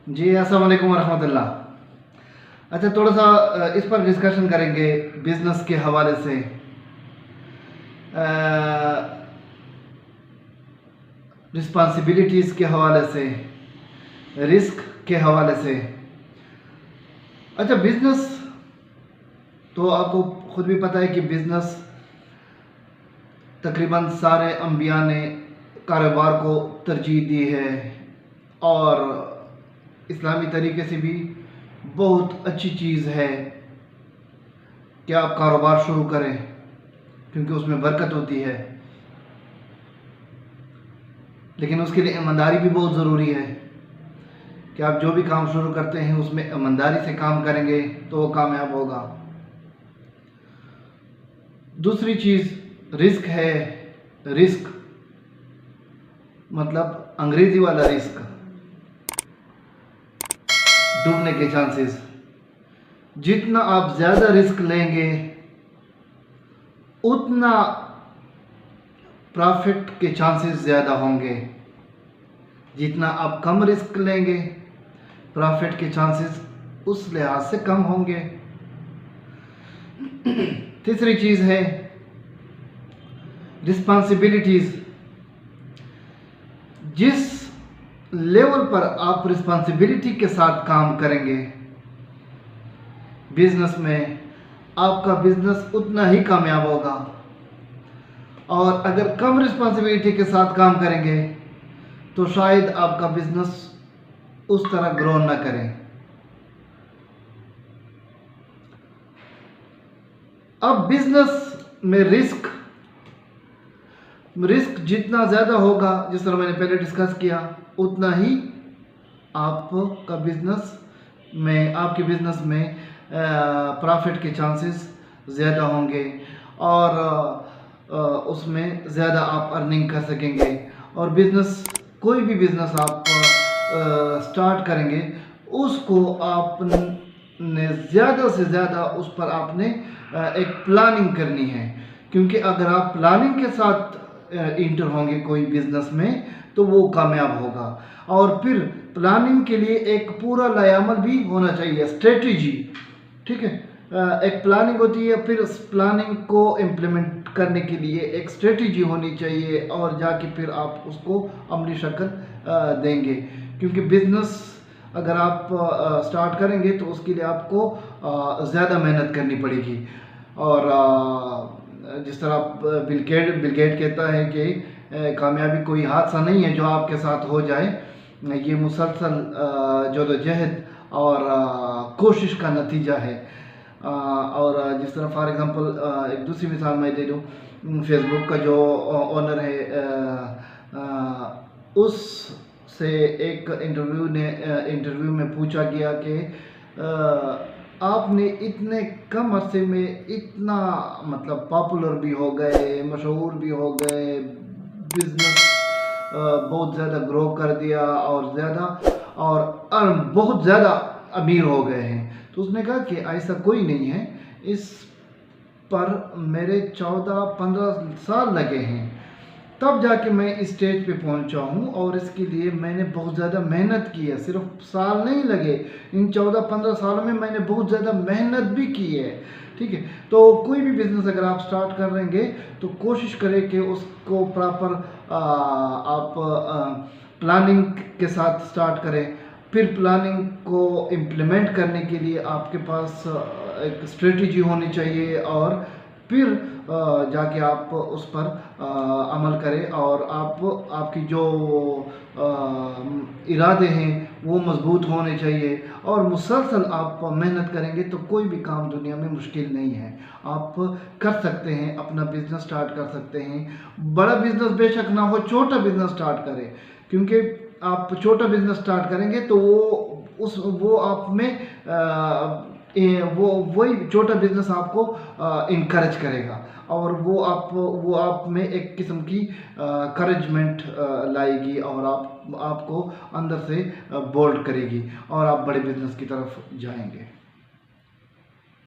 जी, अस्सलाम वालेकुम वरहमतुल्लाह। अच्छा, थोड़ा सा इस पर डिस्कशन करेंगे बिज़नेस के हवाले से। रिस्पॉन्सिबिलिटीज़ के हवाले से, रिस्क के हवाले से। अच्छा, बिज़नेस तो आपको ख़ुद भी पता है कि बिज़नेस तकरीबन सारे अंबिया ने कारोबार को तरजीह दी है और इस्लामी तरीके से भी बहुत अच्छी चीज़ है कि आप कारोबार शुरू करें, क्योंकि उसमें बरकत होती है। लेकिन उसके लिए ईमानदारी भी बहुत ज़रूरी है कि आप जो भी काम शुरू करते हैं उसमें ईमानदारी से काम करेंगे तो वो कामयाब होगा। दूसरी चीज़ रिस्क है। रिस्क मतलब अंग्रेज़ी वाला रिस्क, डूबने के चांसेस। जितना आप ज़्यादा रिस्क लेंगे उतना प्रॉफिट के चांसेस ज़्यादा होंगे। जितना आप कम रिस्क लेंगे प्रॉफिट के चांसेस उस लिहाज से कम होंगे। तीसरी चीज़ है रिस्पॉन्सिबिलिटीज़। जिस लेवल पर आप रिस्पॉन्सिबिलिटी के साथ काम करेंगे बिजनेस में, आपका बिजनेस उतना ही कामयाब होगा। और अगर कम रिस्पॉन्सिबिलिटी के साथ काम करेंगे तो शायद आपका बिजनेस उस तरह ग्रो ना करे। अब बिजनेस में रिस्क जितना ज़्यादा होगा, जिस तरह मैंने पहले डिस्कस किया, उतना ही आपके बिजनेस में प्रॉफिट के चांसेस ज़्यादा होंगे और उसमें ज़्यादा आप अर्निंग कर सकेंगे। और बिजनेस, कोई भी बिजनेस आप स्टार्ट करेंगे उसको आपने ज़्यादा से ज़्यादा उस पर आपने एक प्लानिंग करनी है, क्योंकि अगर आप प्लानिंग के साथ इंटर होंगे कोई बिजनेस में तो वो कामयाब होगा। और फिर प्लानिंग के लिए एक पूरा लायामल भी होना चाहिए, स्ट्रेटजी। ठीक है, एक प्लानिंग होती है, फिर उस प्लानिंग को इम्प्लीमेंट करने के लिए एक स्ट्रेटजी होनी चाहिए और जाके फिर आप उसको अमली शक्ल देंगे। क्योंकि बिजनेस अगर आप स्टार्ट करेंगे तो उसके लिए आपको ज़्यादा मेहनत करनी पड़ेगी। और जिस तरह बिल गेट कहता है कि कामयाबी कोई हादसा नहीं है जो आपके साथ हो जाए, ये मुसलसल जदोजहद और कोशिश का नतीजा है। और जिस तरह फॉर एग्ज़ाम्पल एक दूसरी मिसाल मैं दे दूँ, फेसबुक का जो ओनर है, उससे एक इंटरव्यू में पूछा गया कि आपने इतने कम अरसे में इतना मतलब पॉपुलर भी हो गए, मशहूर भी हो गए, बिजनेस बहुत ज़्यादा ग्रो कर दिया और बहुत ज़्यादा अमीर हो गए हैं। तो उसने कहा कि ऐसा कोई नहीं है, इस पर मेरे 14-15 साल लगे हैं, तब जाके मैं इस स्टेज पे पहुंचा हूं और इसके लिए मैंने बहुत ज़्यादा मेहनत की है। सिर्फ साल नहीं लगे, इन 14-15 सालों में मैंने बहुत ज़्यादा मेहनत भी की है। ठीक है, तो कोई भी बिज़नेस अगर आप स्टार्ट कर रहेंगे तो कोशिश करें कि उसको प्रॉपर आप प्लानिंग के साथ स्टार्ट करें। फिर प्लानिंग को इम्प्लीमेंट करने के लिए आपके पास एक स्ट्रेटजी होनी चाहिए और फिर जाके आप उस पर अमल करें और आपकी जो इरादे हैं वो मजबूत होने चाहिए। और मुसलसल आप मेहनत करेंगे तो कोई भी काम दुनिया में मुश्किल नहीं है, आप कर सकते हैं, अपना बिजनेस स्टार्ट कर सकते हैं। बड़ा बिजनेस बेशक ना हो, छोटा बिजनेस स्टार्ट करें, क्योंकि आप छोटा बिजनेस स्टार्ट करेंगे तो वो आप में वही छोटा बिजनेस आपको इनकरेज करेगा और वो आप में एक किस्म की करेजमेंट लाएगी और आपको अंदर से बोल्ड करेगी और आप बड़े बिजनेस की तरफ जाएंगे।